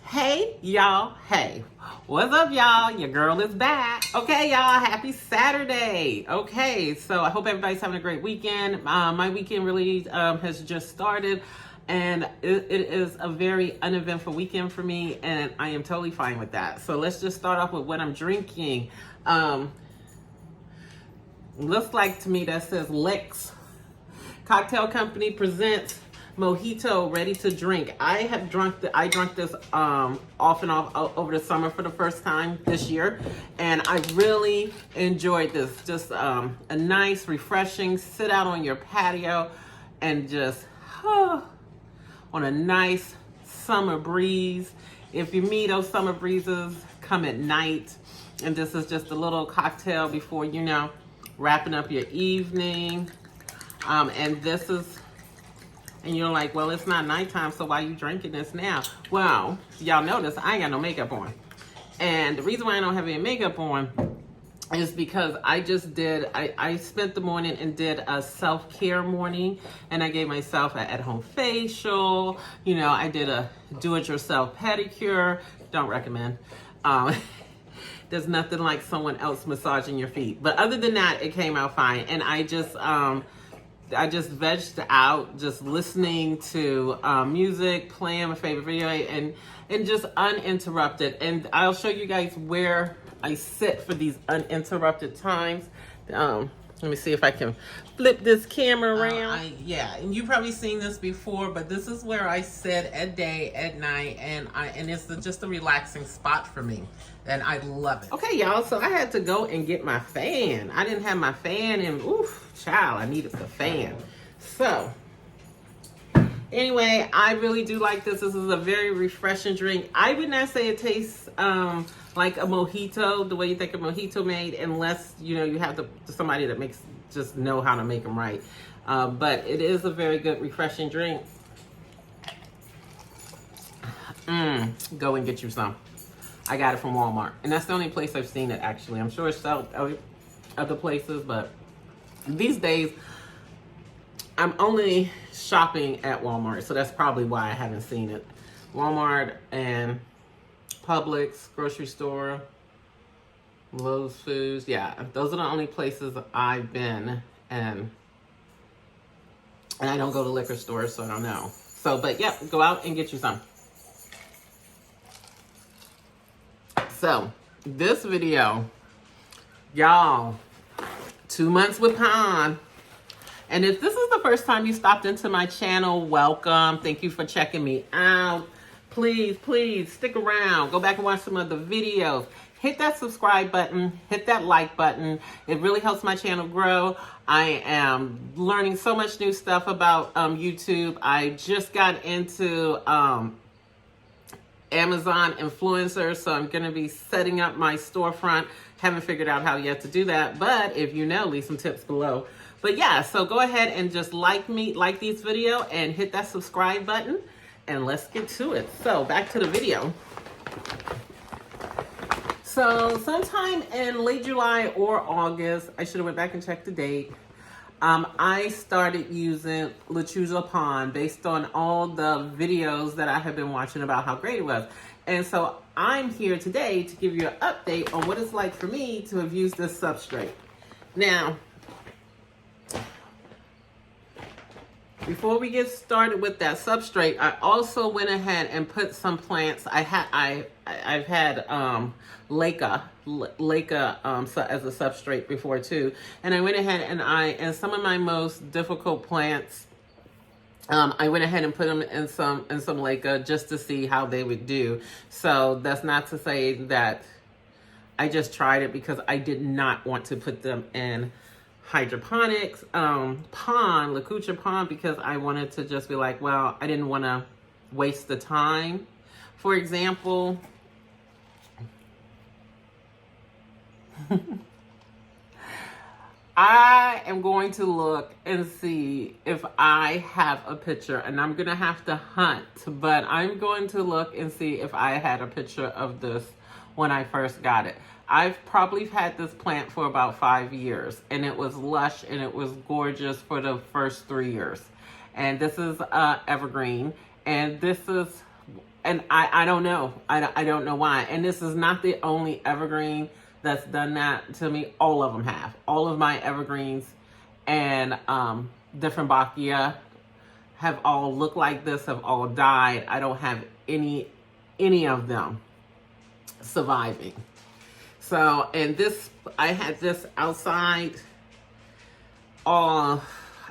Hey, y'all. Hey, what's up, y'all? Your girl is back. Okay, y'all. Happy Saturday. Okay, so I hope everybody's having a great weekend. My weekend really has just started, and it is a very uneventful weekend for me, and I am totally fine with that. So let's just start off with what I'm drinking. Looks like to me that says Licks Cocktail Company presents Mojito ready to drink. I drank this off and off over the summer for the first time this year, and I really enjoyed this. Just a nice, refreshing sit out on your patio and just on a nice summer breeze. If you meet those summer breezes, come at night, and this is just a little cocktail before wrapping up your evening. And this is, and you're like, well, it's not nighttime, so why are you drinking this now? Well, y'all notice I ain't got no makeup on. And the reason why I don't have any makeup on is because I spent the morning and did a self-care morning, and I gave myself an at-home facial. I did a do-it-yourself pedicure. Don't recommend. There's nothing like someone else massaging your feet. But other than that, it came out fine. And I just vegged out, just listening to music, playing my favorite video, and just uninterrupted. And I'll show you guys where I sit for these uninterrupted times. Let me see if I can flip this camera around. And you've probably seen this before, but this is where I sit at day, at night, and it's just a relaxing spot for me, and I love it. Okay, y'all, so I had to go and get my fan. I didn't have my fan, and child, I needed the fan. So, anyway, I really do like this. This is a very refreshing drink. I would not say it tastes like a mojito, the way you think a mojito made, unless you have somebody that just know how to make them right. But it is a very good, refreshing drink. Go and get you some. I got it from Walmart, and that's the only place I've seen it. Actually, I'm sure it's sold other places, but these days I'm only shopping at Walmart, so that's probably why I haven't seen it. Walmart and Publix, grocery store, Lowe's Foods. Yeah, those are the only places I've been, and I don't go to liquor stores, so I don't know. So, but yeah, go out and get you some. So, this video, y'all, 2 months with Pon. And if this is the first time you stopped into my channel, welcome. Thank you for checking me out. Please stick around. Go back and watch some of the videos. Hit that subscribe button. Hit that like button. It really helps my channel grow. I am learning so much new stuff about YouTube. I just got into Amazon influencers, so I'm going to be setting up my storefront. Haven't figured out how yet to do that, but if you know, leave some tips below. But yeah, so go ahead and just like these video and hit that subscribe button, and let's get to it. So back to the video. So sometime in late July or August, I should have went back and checked the date, I started using Le Chooser based on all the videos that I have been watching about how great it was. And so I'm here today to give you an update on what it's like for me to have used this substrate. Now, before we get started with that substrate, I also went ahead and put some plants. I've had Leica as a substrate before too, and I went ahead and some of my most difficult plants, I went ahead and put them in some Leica just to see how they would do. So that's not to say that I just tried it, because I did not want to put them in hydroponics, Lakucha pond, because I wanted to just be like, well, I didn't want to waste the time. For example, I am going to look and see if I have a picture, and I'm going to have to hunt, but I'm going to look and see if I had a picture of this when I first got it. I've probably had this plant for about 5 years, and it was lush and it was gorgeous for the first 3 years. And this is evergreen, and this is And I don't know. I don't know why. And this is not the only evergreen that's done that to me. All of them have. All of my evergreens and different Baccia have all looked like this, have all died. I don't have any of them surviving. So, and this, I had this outside all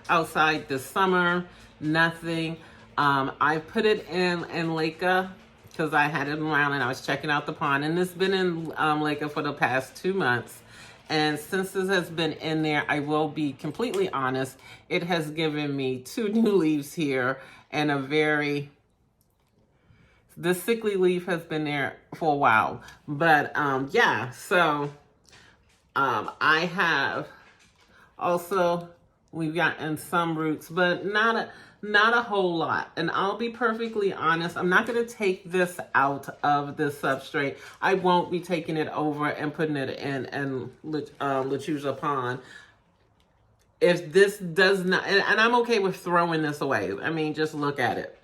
outside this summer, nothing. I put it in Leka because I had it around and I was checking out the pond, and it's been in Leka for the past 2 months. And since this has been in there, I will be completely honest, it has given me 2 new leaves here and this sickly leaf has been there for a while. But yeah, so I have also, we've gotten some roots, but not a whole lot. And I'll be perfectly honest, I'm not going to take this out of this substrate. I won't be taking it over and putting it in Lechuza Pond. If this does not, and I'm okay with throwing this away. I mean, just look at it.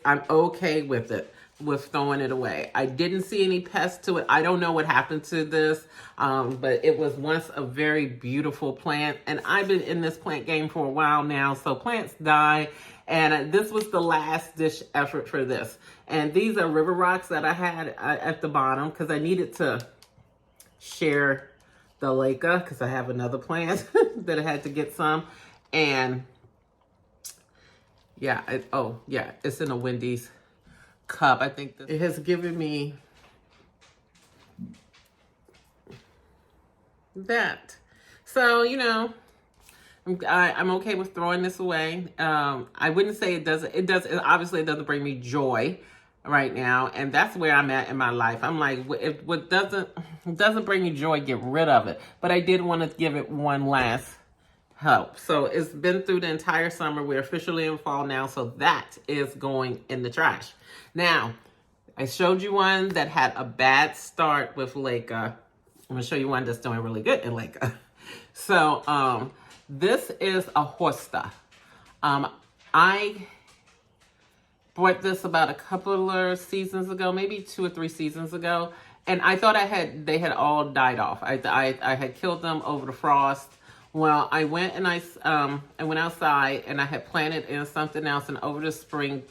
I'm okay with it, with throwing it away. I didn't see any pests to it. I don't know what happened to this, but it was once a very beautiful plant, and I've been in this plant game for a while now, so plants die, and this was the last dish effort for this. And these are river rocks that I had at the bottom because I needed to share the Leka because I have another plant that I had to get some. And yeah, it's in a Wendy's cup. I think it has given me that. So, you know, I'm okay with throwing this away. I wouldn't say it doesn't. Obviously, it doesn't bring me joy right now, and that's where I'm at in my life. I'm like, if what doesn't bring me joy, get rid of it. But I did want to give it one last help. So it's been through the entire summer. We're officially in fall now, so that is going in the trash. Now, I showed you one that had a bad start with Leka. I'm going to show you one that's doing really good in Leka. So this is a hosta. I bought this about a couple of seasons ago, maybe 2 or 3 seasons ago, and I thought they had all died off. I had killed them over the frost. Well, I went and I went outside and I had planted in something else, and over the spring,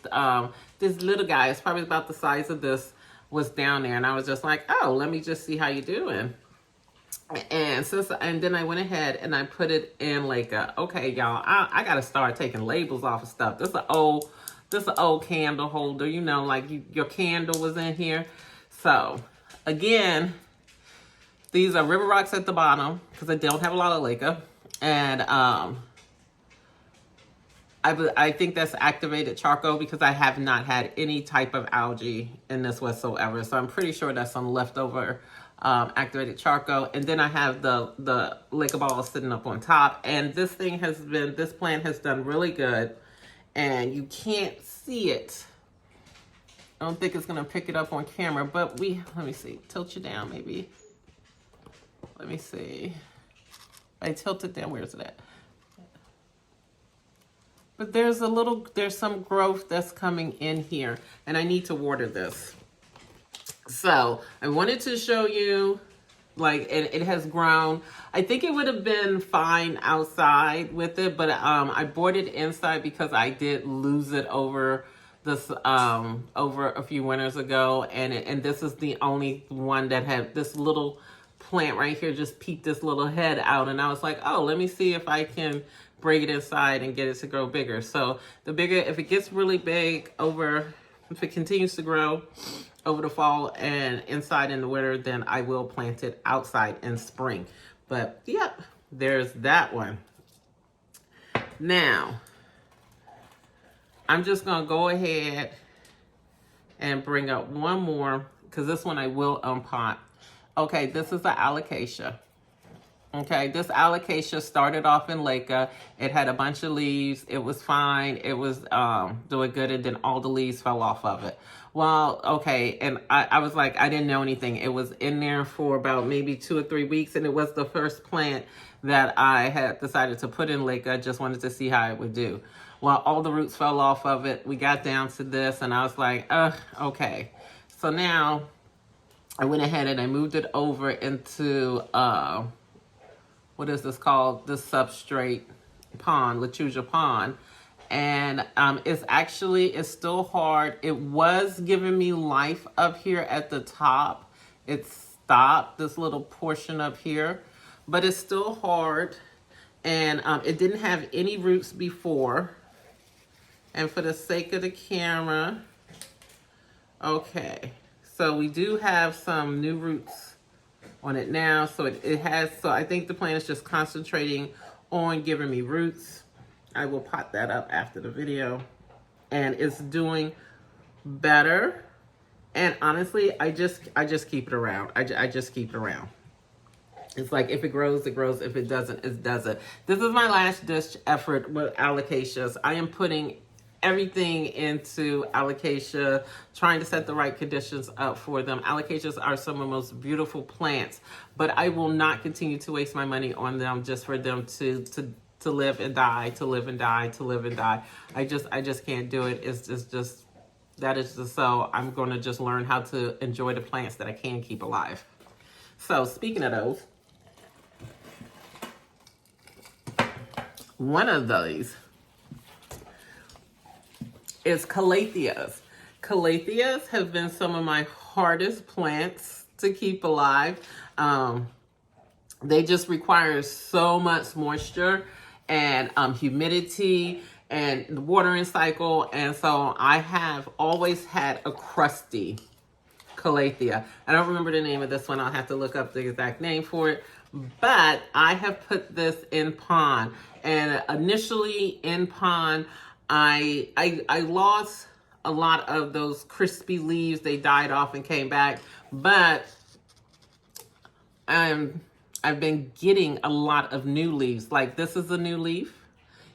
this little guy, it's probably about the size of this, was down there, and I was just like, oh, let me just see how you're doing. And then I went ahead and I put it in Leka. Okay, y'all, I gotta start taking labels off of stuff. This is an old candle holder, you know, like your candle was in here. So again, these are river rocks at the bottom because I don't have a lot of Leka. And I think that's activated charcoal because I have not had any type of algae in this whatsoever. So I'm pretty sure that's some leftover activated charcoal. And then I have the Leka ball sitting up on top. And this plant has done really good. And you can't see it. I don't think it's going to pick it up on camera, but let me see, tilt you down maybe. Let me see. I tilted down. Where's it at? But there's some growth that's coming in here, and I need to water this. So I wanted to show you, like, it has grown. I think it would have been fine outside with it, but I bought it inside because I did lose it over this over a few winters ago, and this is the only one that had this little plant right here just peeked this little head out, and I was like, oh, let me see if I can bring it inside and get it to grow bigger. So if it gets really big if it continues to grow over the fall and inside in the winter, then I will plant it outside in spring. But yep, there's that one. Now, I'm just gonna go ahead and bring up one more because this one I will unpot. Okay, this is the alocasia. Okay, this alocasia started off in Leka. It had a bunch of leaves. It was fine. It was doing good, and then all the leaves fell off of it. Well, okay, and I was like, I didn't know anything. It was in there for about maybe 2 or 3 weeks, and it was the first plant that I had decided to put in Leka. I just wanted to see how it would do. Well, all the roots fell off of it. We got down to this, and I was like, okay. So now I went ahead and I moved it over into, what is this called? This substrate pond, Lechuga pond. And it's still hard. It was giving me life up here at the top. It stopped this little portion up here, but it's still hard. And it didn't have any roots before. And for the sake of the camera, okay. So we do have some new roots on it now. So so I think the plant is just concentrating on giving me roots. I will pot that up after the video. And it's doing better. And honestly, I just keep it around. I just keep it around. It's like if it grows, it grows. If it doesn't, it doesn't. This is my last ditch effort with alocasias. I am putting everything into alocasia, trying to set the right conditions up for them. Alocasias are some of the most beautiful plants, but I will not continue to waste my money on them just for them to live and die, to live and die, to live and die. I just can't do it. It's just that is just so I'm going to just learn how to enjoy the plants that I can keep alive. So speaking of those, one of those is calatheas. Calatheas have been some of my hardest plants to keep alive. They just require so much moisture and humidity and the watering cycle. And so I have always had a crusty calathea. I don't remember the name of this one. I'll have to look up the exact name for it. But I have put this in pond. And initially in pond, I lost a lot of those crispy leaves. They died off and came back. But I've been getting a lot of new leaves. Like this is a new leaf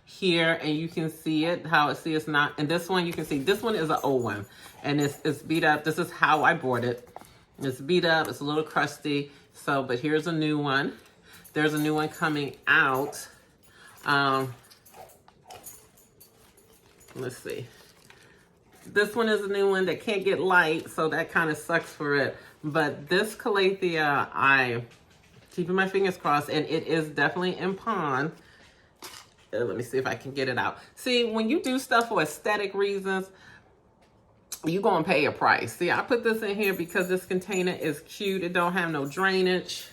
here, and you can see it, how it see it's not. And this one, you can see, this one is an old one. And it's beat up. This is how I bought it. It's beat up. It's a little crusty. So, but here's a new one. There's a new one coming out. Let's see. This one is a new one that can't get light, so that kind of sucks for it. But this calathea, I'm keeping my fingers crossed, and it is definitely in pond. Let me see if I can get it out. See, when you do stuff for aesthetic reasons, you're going to pay a price. See, I put this in here because this container is cute. It don't have no drainage.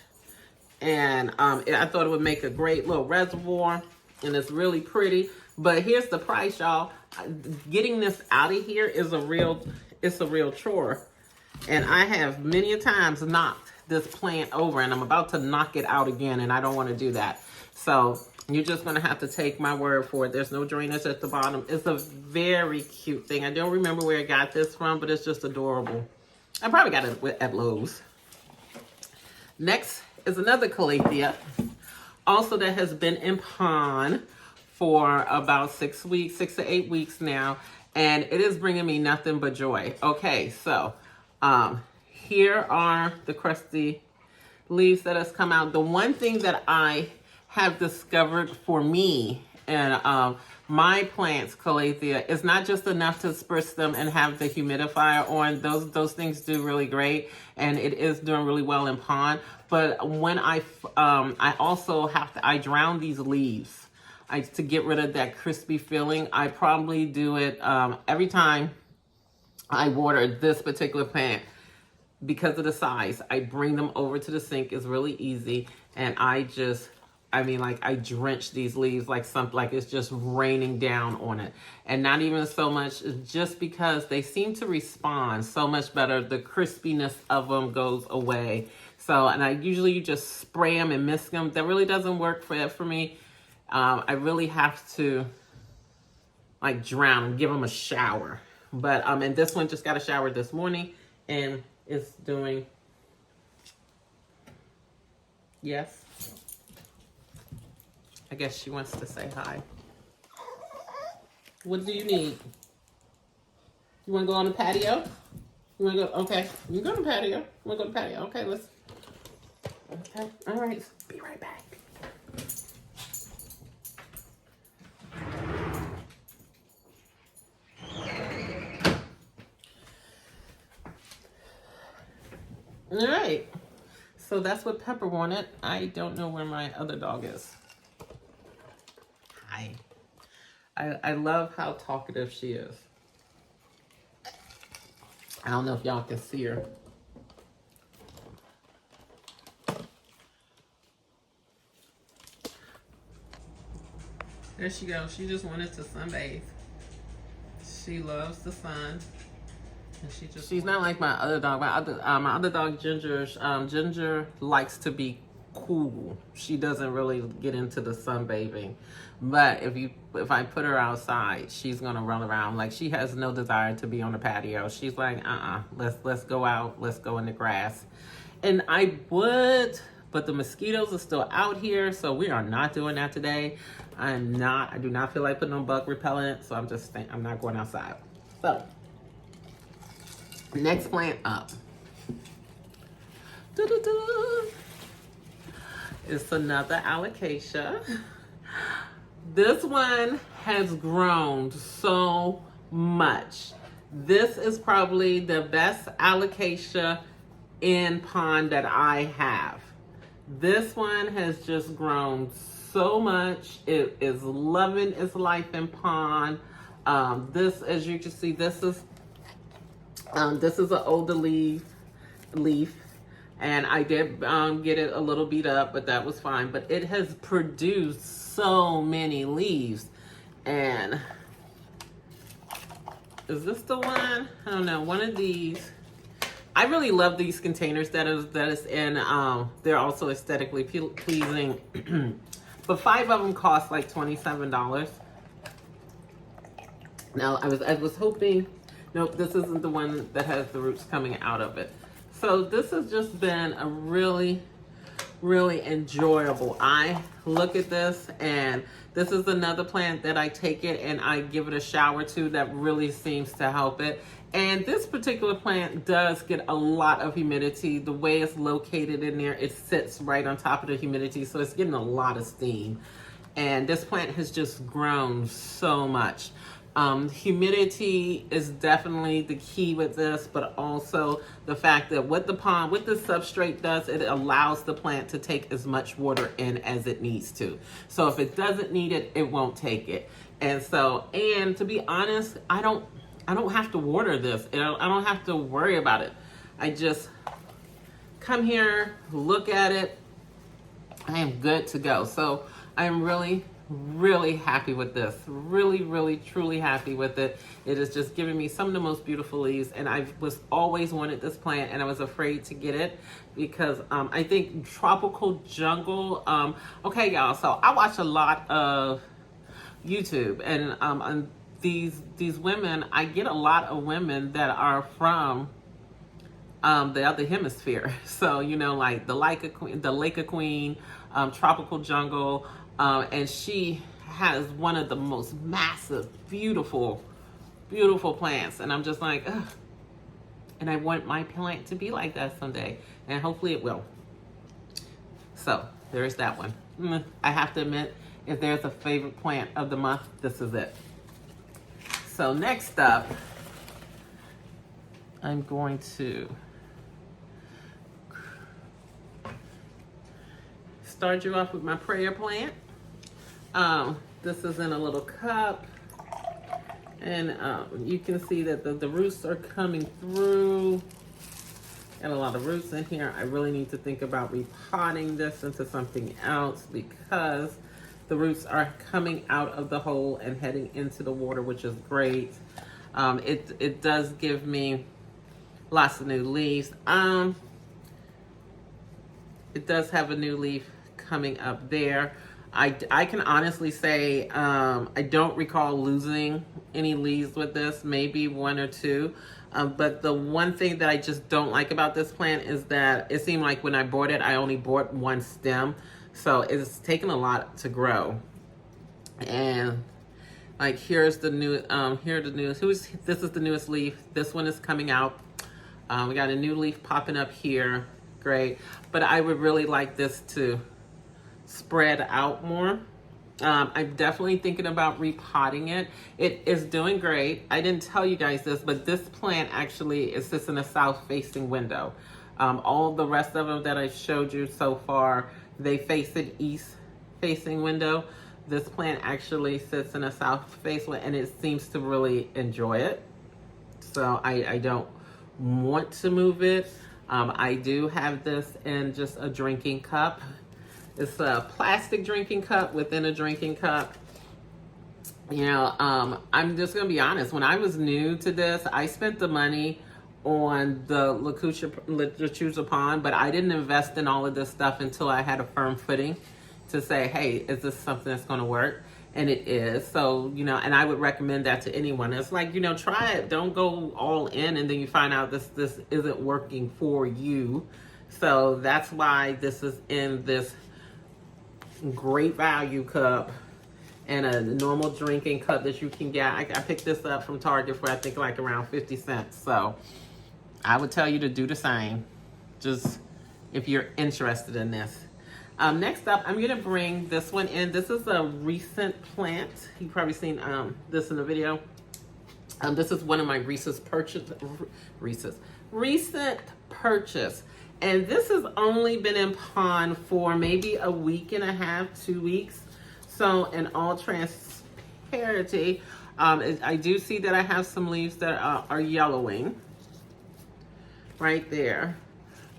And I thought it would make a great little reservoir. And it's really pretty. But here's the price, y'all. Getting this out of here is a real chore. And I have many a times knocked this plant over. And I'm about to knock it out again. And I don't want to do that. So you're just going to have to take my word for it. There's no drainage at the bottom. It's a very cute thing. I don't remember where I got this from, but it's just adorable. I probably got it at Lowe's. Next is another calathea, also that has been in pond for about 6 to 8 weeks now, and it is bringing me nothing but joy. Okay, so here are the crusty leaves that has come out. The one thing that I have discovered for me and my plants, calathea, is not just enough to spritz them and have the humidifier on. Those things do really great, and it is doing really well in pond. But when I also have to, I drown these leaves to get rid of that crispy feeling. I probably do it every time I water this particular plant. Because of the size, I bring them over to the sink. It's really easy, and I drench these leaves like it's just raining down on it. And not even so much, just because they seem to respond so much better. The crispiness of them goes away. So, and I usually just spray them and mist them. That really doesn't work for me. I really have to like drown and give them a shower. But, and this one just got a shower this morning, and it's doing, yes. I guess she wants to say hi. What do you need? You want to go on the patio? You want to go? Okay. You can go to the patio. You want to go to the patio? Okay, let's. Okay. All right. Be right back. All right. So that's what Pepper wanted. I don't know where my other dog is. Hi. I love how talkative she is. I don't know if y'all can see her. There she goes. She just wanted to sunbathe. She loves the sun. And she's not like my other dog. My other dog, Ginger, Ginger likes to be cool. She doesn't really get into the sunbathing. But if I put her outside, she's gonna run around. Like, she has no desire to be on the patio. She's like, let's go out, let's go in the grass. And I would, but the mosquitoes are still out here, so we are not doing that today. I do not feel like putting on bug repellent, so I'm not going outside. So, next plant up. It's another alocasia. This one has grown so much. This is probably the best alocasia in pond that I have. This one has just grown so much. It is loving its life in pond. This, as you can see, this is an older leaf, and I did get it a little beat up, but that was fine. But it has produced so many leaves. And is this the one? I don't know. One of these. I really love these containers that is in. They're also aesthetically pleasing. But 5 of them cost like $27. Now I was hoping. Nope, this isn't the one that has the roots coming out of it. So this has just been a really, really enjoyable. I look at this, and this is another plant that I take it and I give it a shower to that really seems to help it. And this particular plant does get a lot of humidity. The way it's located in there, it sits right on top of the humidity, so it's getting a lot of steam. And this plant has just grown so much. Humidity is definitely the key with this, but also the fact that what the substrate does, it allows the plant to take as much water in as it needs to. So if it doesn't need it, it won't take it. And to be honest, I don't have to water this. I don't have to worry about it. I just come here, look at it. I am good to go. So I am really, really happy with this. Really, really, truly happy with it. It is just giving me some of the most beautiful leaves, and I was always wanted this plant, and I was afraid to get it because I think Tropical Jungle. Okay, y'all. So I watch a lot of YouTube, and these women. I get a lot of women that are from the other hemisphere. So, like the Lake of Queen, Tropical Jungle, and she has one of the most massive, beautiful, beautiful plants. And I'm just like, ugh. And I want my plant to be like that someday. And hopefully it will. So, there's that one. I have to admit, if there's a favorite plant of the month, this is it. So, next up, I'm going to start you off with my prayer plant. This is in a little cup, and you can see that the roots are coming through. Got a lot of roots in here. I really need to think about repotting this into something else because the roots are coming out of the hole and heading into the water, which is great. It does give me lots of new leaves. It does have a new leaf coming up there. I can honestly say I don't recall losing any leaves with this, maybe 1 or 2. But the one thing that I just don't like about this plant is that it seemed like when I bought it, I only bought 1 stem. So it's taken a lot to grow. And like here's the new, this is the newest leaf. This one is coming out. We got a new leaf popping up here. Great. But I would really like this to spread out more. I'm definitely thinking about repotting it. It is doing great. I didn't tell you guys this, but this plant actually sits in a south facing window. All the rest of them that I showed you so far, they face an east facing window. This plant actually sits in a south face and it seems to really enjoy it. So I don't want to move it. I do have this in just a drinking cup. It's a plastic drinking cup within a drinking cup. You know, I'm just gonna be honest. When I was new to this, I spent the money on the Lechuza pond, but I didn't invest in all of this stuff until I had a firm footing to say, hey, is this something that's gonna work? And it is. So, you know, and I would recommend that to anyone. It's like, you know, try it. Don't go all in and then you find out this isn't working for you. So that's why this is in this great value cup and a normal drinking cup that you can get. I picked this up from Target for I think like around 50 cents. So I would tell you to do the same, just if you're interested in this. Next up, I'm gonna bring this one in. This is a recent plant. You've probably seen this in the video. This is one of my recent purchase. And this has only been in pond for maybe a week and a half, 2 weeks. So in all transparency, I do see that I have some leaves that are yellowing right there.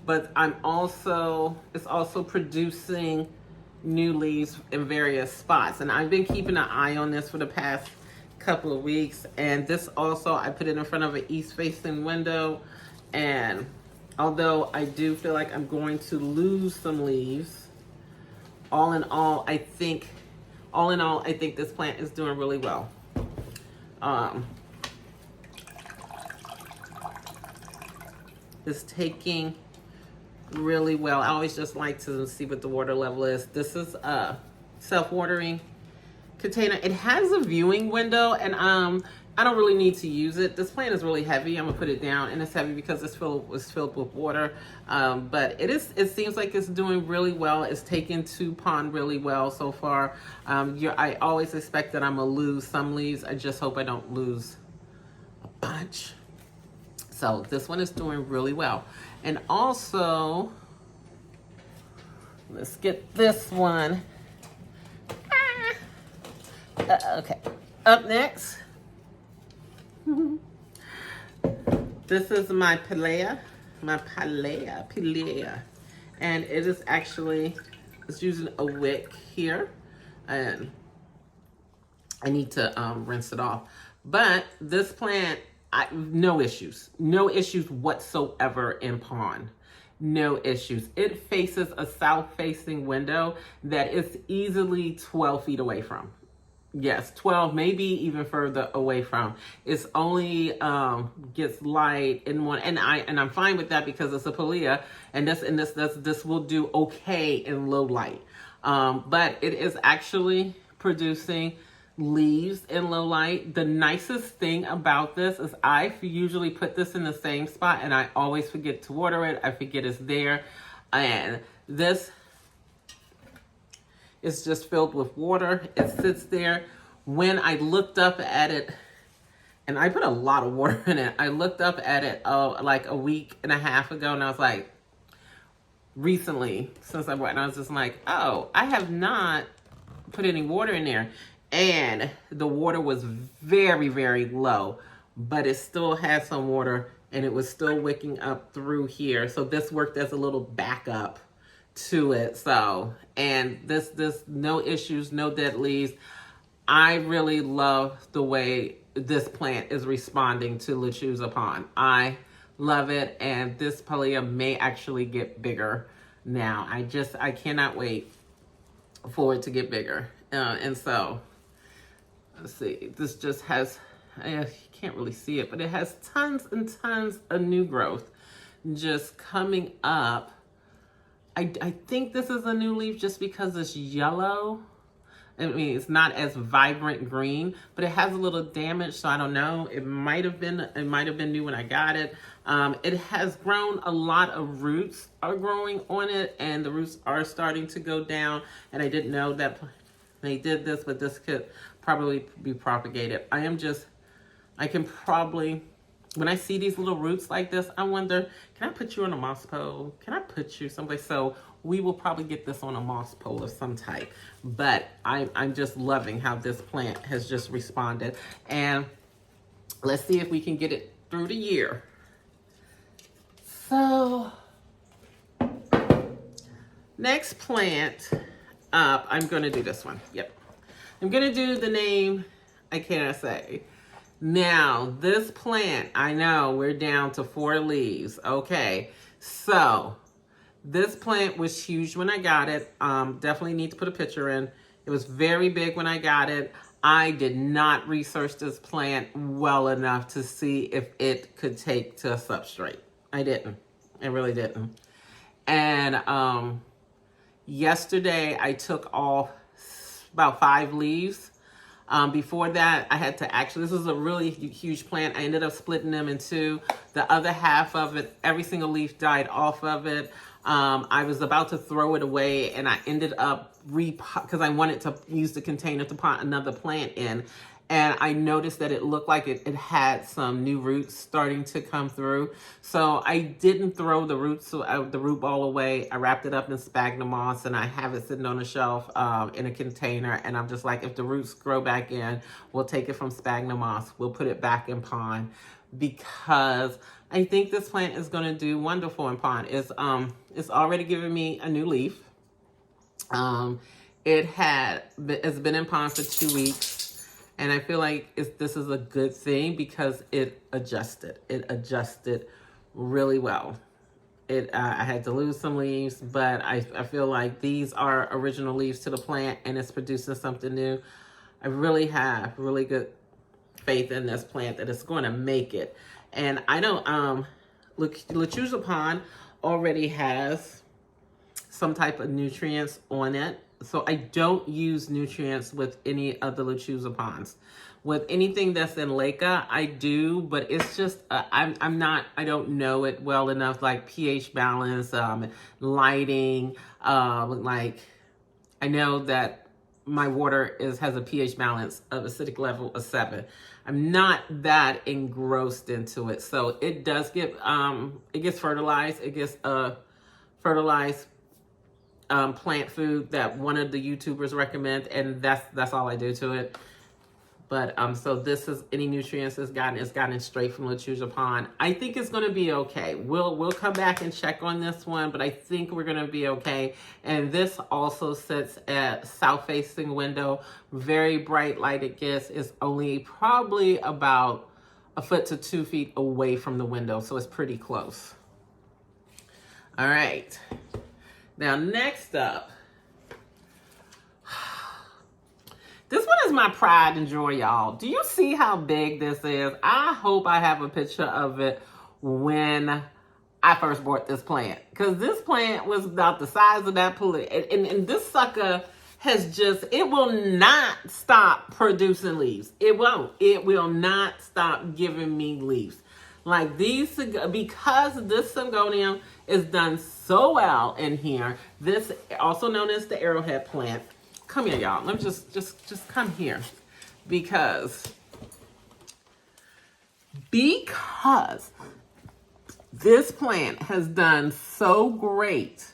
But it's also producing new leaves in various spots. And I've been keeping an eye on this for the past couple of weeks. And this also, I put it in front of an east-facing window. And although I do feel like I'm going to lose some leaves, all in all, I think this plant is doing really well. It's taking really well. I always just like to see what the water level is. This is a self-watering container. It has a viewing window, and I don't really need to use it. This plant is really heavy. I'm gonna put it down, and it's heavy because it's filled with water. But it seems like it's doing really well. It's taken to pond really well so far. I always expect that I'm gonna lose some leaves. I just hope I don't lose a bunch. So this one is doing really well. And also, let's get this one. Okay, up next. This is my Pilea. And it is actually, it's using a wick here. And I need to rinse it off. But this plant, no issues whatsoever in pond. No issues. It faces a south-facing window that is easily 12 feet away from. Yes, 12, maybe even further away from. It's only gets light in one, and I'm fine with that because it's a Pilea, and this will do okay in low light. But it is actually producing leaves in low light. The nicest thing about this is I usually put this in the same spot and I always forget to water it. I forget it's there. And this is just filled with water. It sits there. When I looked up at it, and I put a lot of water in it, I looked up at it like a week and a half ago and I was like, recently, since I bought it, and I was just like, oh, I have not put any water in there. And the water was very, very low, but it still had some water and it was still wicking up through here. So this worked as a little backup to it. So, and this no issues, no dead leaves. I really love the way this plant is responding to Lechuza pond. I love it. And this Pilea may actually get bigger now. I cannot wait for it to get bigger. And so, let's see, this just has, you can't really see it, but it has tons and tons of new growth just coming up. I think this is a new leaf just because it's yellow. I mean, it's not as vibrant green, but it has a little damage, so I don't know. It might have been new when I got it. It has grown, a lot of roots are growing on it, and the roots are starting to go down, and I didn't know that they did this, but this could probably be propagated. I can probably when I see these little roots like this, I wonder, can I put you on a moss pole? Can I put you someplace? So we will probably get this on a moss pole of some type. But I'm just loving how this plant has just responded. And let's see if we can get it through the year. So next plant up, I'm going to do this one. Yep. I'm going to do the name I cannot say. Now, this plant, I know we're down to 4 leaves. Okay, so this plant was huge when I got it. Definitely need to put a picture in. It was very big when I got it. I did not research this plant well enough to see if it could take to a substrate. I didn't. I really didn't. And yesterday, I took off about 5 leaves. Before that, I had to actually, this was a really huge plant. I ended up splitting them in 2. The other half of it, every single leaf died off of it. I was about to throw it away, and I ended up because I wanted to use the container to pot another plant in. And I noticed that it looked like it had some new roots starting to come through. So I didn't throw the root ball away. I wrapped it up in sphagnum moss, and I have it sitting on a shelf in a container. And I'm just like, if the roots grow back in, we'll take it from sphagnum moss. We'll put it back in pond, because I think this plant is going to do wonderful in pond. It's already given me a new leaf. It's been in pond for 2 weeks. And I feel like this is a good thing because it adjusted. It adjusted really well. I had to lose some leaves, but I feel like these are original leaves to the plant, and it's producing something new. I really have really good faith in this plant that it's going to make it. And I know Lechuza Pond already has some type of nutrients on it. So I don't use nutrients with any of the Lechuza ponds. With anything that's in Leica, I do, but it's just, I don't know it well enough, like pH balance, lighting, like I know that my water has a pH balance of acidic level of 7. I'm not that engrossed into it. So it does get, it gets fertilized. It gets fertilized plant food that one of the YouTubers recommend, and that's all I do to it. But so this is any nutrients it's gotten straight from Lechuza Pond. I think it's going to be okay. We'll come back and check on this one, but I think we're going to be okay. And this also sits at south facing window. Very bright light it gets. It's only probably about 1 foot to 2 feet away from the window, so it's pretty close. All right. Now, next up, this one is my pride and joy, y'all. Do you see how big this is? I hope I have a picture of it when I first bought this plant, because this plant was about the size of that pulley. And this sucker it will not stop producing leaves. It won't. It will not stop giving me leaves. Like these, because this Syngonium is done so well in here. This, also known as the arrowhead plant. Come here, y'all. Let me just come here. Because this plant has done so great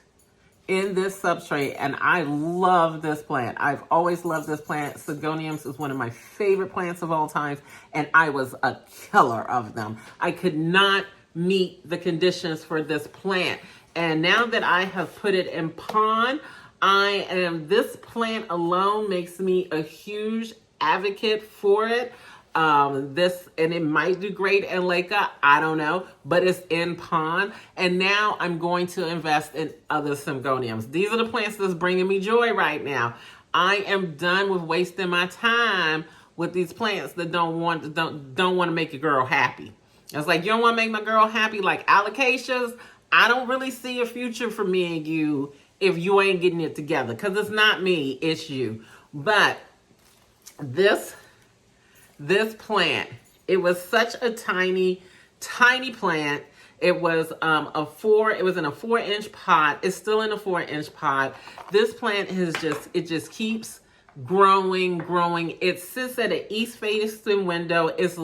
in this substrate, and I love this plant. I've always loved this plant. Syngoniums is one of my favorite plants of all time, and I was a killer of them. I could not meet the conditions for this plant. And now that I have put it in pond, this plant alone makes me a huge advocate for it. And it might do great in Leica, I don't know, but it's in pond. And now I'm going to invest in other Syngoniums. These are the plants that's bringing me joy right now. I am done with wasting my time with these plants that don't want to make a girl happy. It's like, you don't want to make my girl happy, like alocasias. I don't really see a future for me and you if you ain't getting it together, because it's not me, it's you. But this plant, it was such a tiny plant. It was in a 4-inch pot. It's still in a 4-inch pot. This plant it just keeps growing. It sits at an east facing window. It's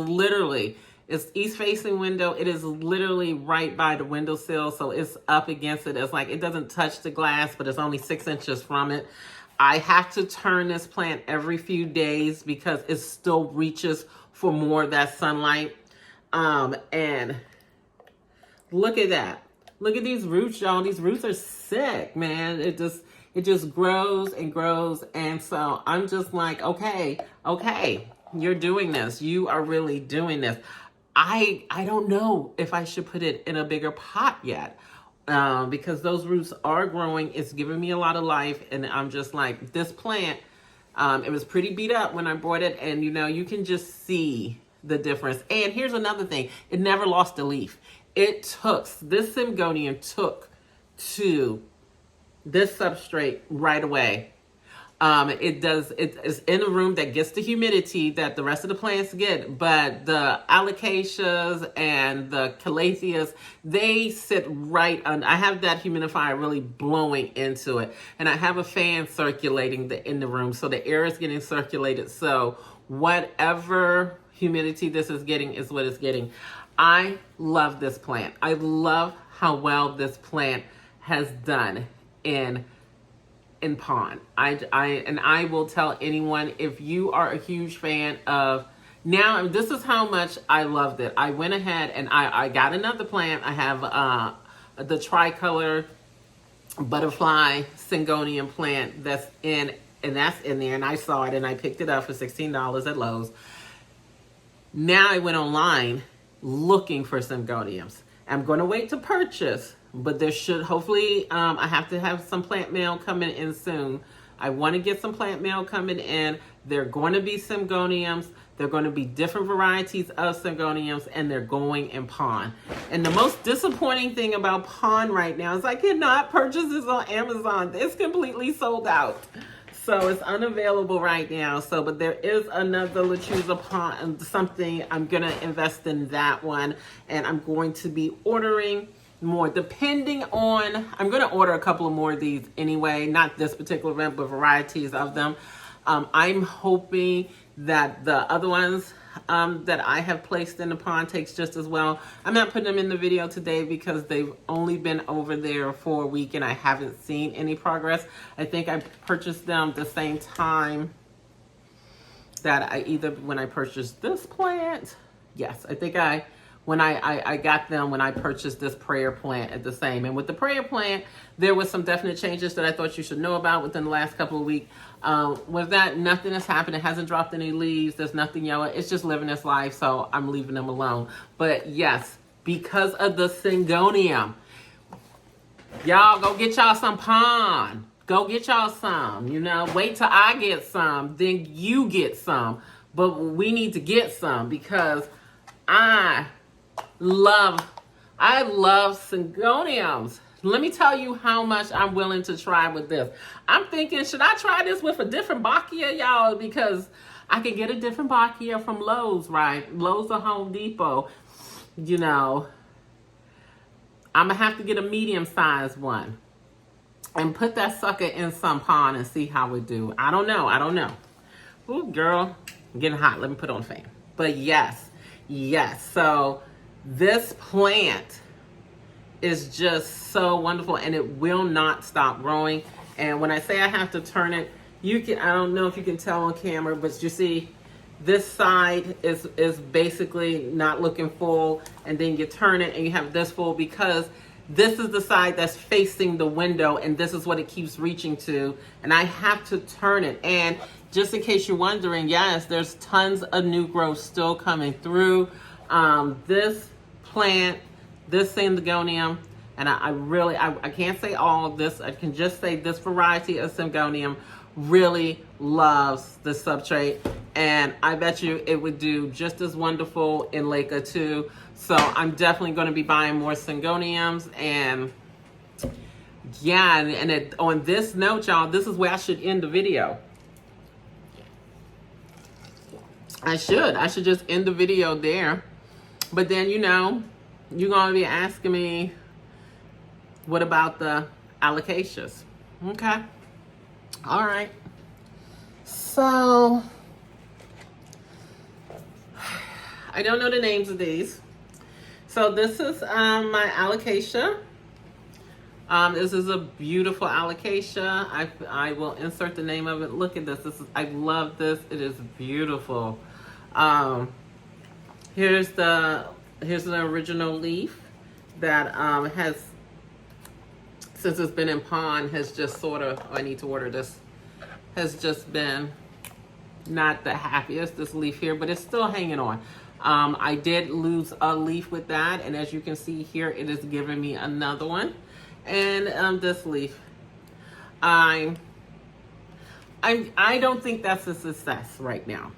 It's east facing window. It is literally right by the windowsill. So it's up against it. It's like, it doesn't touch the glass, but it's only 6 inches from it. I have to turn this plant every few days because it still reaches for more of that sunlight. And look at that. Look at these roots, y'all. These roots are sick, man. It just grows and grows. And so I'm just like, okay, you're doing this. You are really doing this. I don't know if I should put it in a bigger pot yet. Because those roots are growing. It's giving me a lot of life. And I'm just like, this plant, it was pretty beat up when I bought it. And you can just see the difference. And here's another thing. It never lost a leaf. This Syngonium took to this substrate right away. It's in a room that gets the humidity that the rest of the plants get, but the alocasias and the calatheas, they sit right under. I have that humidifier really blowing into it, and I have a fan circulating in the room, so the air is getting circulated. So whatever humidity this is getting is what it's getting. I love this plant. I love how well this plant has done in pond. I will tell anyone, if you are a huge fan of, now this is how much I loved it. I went ahead and I got another plant. I have the tricolor butterfly Syngonium plant that's in there, and I saw it and I picked it up for $16 at Lowe's. Now I went online looking for Syngoniums. I'm going to wait to purchase, but there should, hopefully, I have to have some plant mail coming in soon. I want to get some plant mail coming in. They're going to be Syngoniums. They're going to be different varieties of Syngoniums, and they're going in pond. And the most disappointing thing about pond right now is I cannot purchase this on Amazon. It's completely sold out. So it's unavailable right now. But there is another Lechuza pond, something. I'm going to invest in that one. And I'm going to be ordering more, depending on, I'm going to order a couple of more of these anyway. Not this particular event, but varieties of them. I'm hoping that the other ones that I have placed in the pond takes just as well. I'm not putting them in the video today because they've only been over there for a week and I haven't seen any progress. I think I purchased them the same time that when I purchased this plant. Yes, I think when I got them when I purchased this prayer plant at the same. And with the prayer plant, there was some definite changes that I thought you should know about within the last couple of weeks. With that, nothing has happened. It hasn't dropped any leaves. There's nothing yellow. It's just living its life, so I'm leaving them alone. But yes, because of the Syngonium, y'all go get y'all some pond. Go get y'all some. Wait till I get some, then you get some. But we need to get some because I love Syngoniums. Let me tell you how much I'm willing to try with this. I'm thinking, should I try this with a different Bachia, y'all? Because I can get a different Bachia from Lowe's, right? Lowe's or Home Depot. I'm going to have to get a medium-sized one and put that sucker in some pond and see how it do. I don't know. Ooh, girl, I'm getting hot. Let me put on a fan. But yes. So this plant is just so wonderful, and it will not stop growing. And when I say I have to turn it, I don't know if you can tell on camera, but you see this side is basically not looking full, and then you turn it and you have this full because this is the side that's facing the window, and this is what it keeps reaching to, and I have to turn it. And just in case you're wondering, yes, there's tons of new growth still coming through. This plant, this Syngonium, and I can't say all of this. I can just say this variety of Syngonium really loves the substrate, and I bet you it would do just as wonderful in Leica too. So I'm definitely going to be buying more Syngoniums, and yeah, and on this note, y'all, this is where I should end the video. I should just end the video there. But then, you're going to be asking me, what about the alocasias? Okay. All right. So, I don't know the names of these. So this is my alocasia. This is a beautiful alocasia. I will insert the name of it. Look at this. I love this. It is beautiful. Here's the original leaf that has, since it's been in pond, has just sort of, oh, I need to water this, has just been not the happiest, this leaf here, but it's still hanging on. I did lose a leaf with that, and as you can see here, it is giving me another one. And this leaf, I don't think that's a success right now.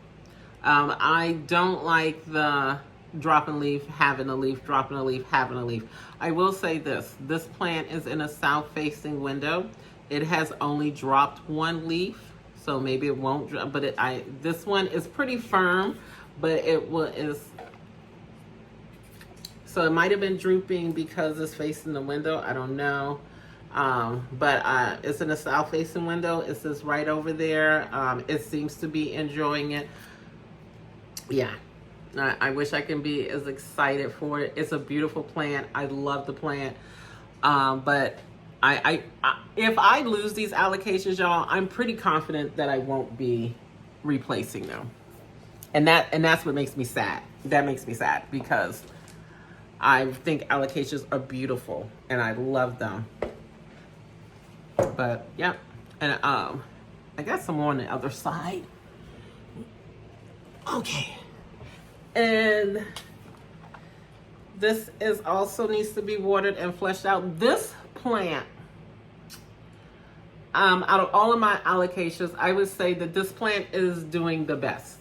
I don't like the dropping leaf, having a leaf, dropping a leaf, having a leaf. I will say this plant is in a south-facing window. It has only dropped one leaf, so maybe it won't drop, but this one is pretty firm, but so it might have been drooping because it's facing the window. I don't know. But it's in a south-facing window. It says right over there. It seems to be enjoying it. Yeah. I wish I can be as excited for it. It's a beautiful plant. I love the plant. But if I lose these allocations, y'all, I'm pretty confident that I won't be replacing them. And that's what makes me sad. That makes me sad because I think alocasias are beautiful and I love them. But yeah, and I got some more on the other side. Okay. And this is also needs to be watered and fleshed out. This plant, out of all of my alocasias, I would say that this plant is doing the best.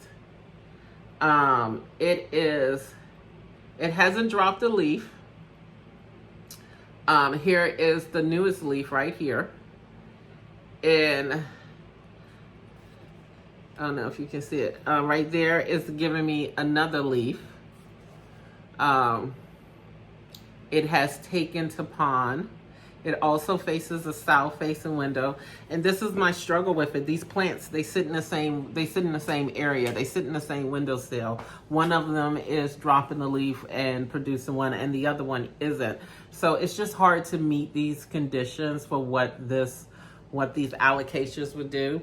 It hasn't dropped a leaf. Here is the newest leaf right here. And I don't know if you can see it. Right there is giving me another leaf. It has taken to pond. It also faces a south-facing window, and this is my struggle with it. These plants, they sit in the same area. They sit in the same windowsill. One of them is dropping the leaf and producing one, and the other one isn't. So it's just hard to meet these conditions for what these alocasias would do,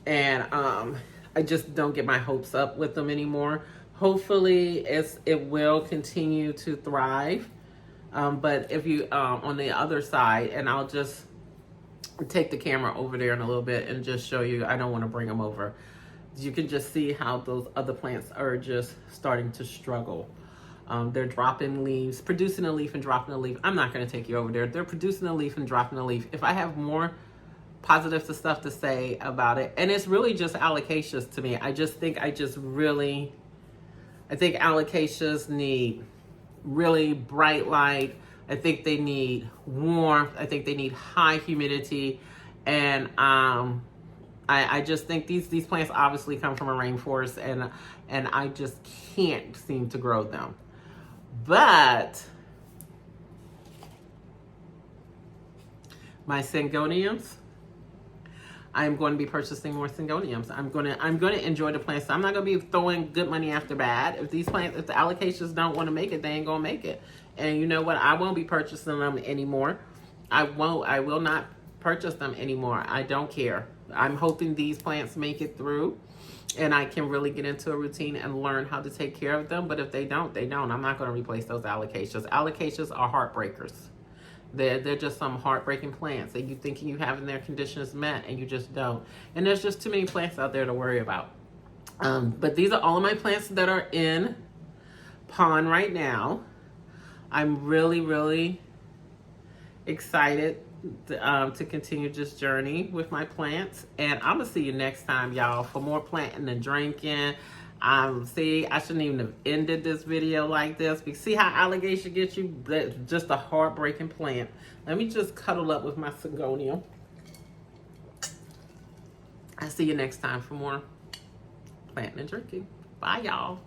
and I just don't get my hopes up with them anymore. Hopefully, it will continue to thrive. But if you, on the other side, and I'll just take the camera over there in a little bit and just show you, I don't want to bring them over. You can just see how those other plants are just starting to struggle. They're dropping leaves, producing a leaf and dropping a leaf. I'm not going to take you over there. They're producing a leaf and dropping a leaf. If I have more positive stuff to say about it, and it's really just alocasias to me. I think alocasias need really bright light. I think they need warmth. I think they need high humidity. And I just think these plants obviously come from a rainforest, and I just can't seem to grow them. But my syngoniums, I'm going to be purchasing more syngoniums. I'm going to enjoy the plants. I'm not going to be throwing good money after bad. If the alocasias don't want to make it, they ain't going to make it. And you know what? I won't be purchasing them anymore. I will not purchase them anymore. I don't care. I'm hoping these plants make it through and I can really get into a routine and learn how to take care of them. But if they don't, they don't. I'm not going to replace those alocasias. Alocasias are heartbreakers. They're just some heartbreaking plants that you thinking you having their conditions met and you just don't. And there's just too many plants out there to worry about. But these are all of my plants that are in pond right now. I'm really, really excited to continue this journey with my plants. And I'm going to see you next time, y'all, for more planting and drinking. See, I shouldn't even have ended this video like this. But see how alligator gets you? That's just a heartbreaking plant. Let me just cuddle up with my syngonium. I'll see you next time for more planting and drinking. Bye, y'all.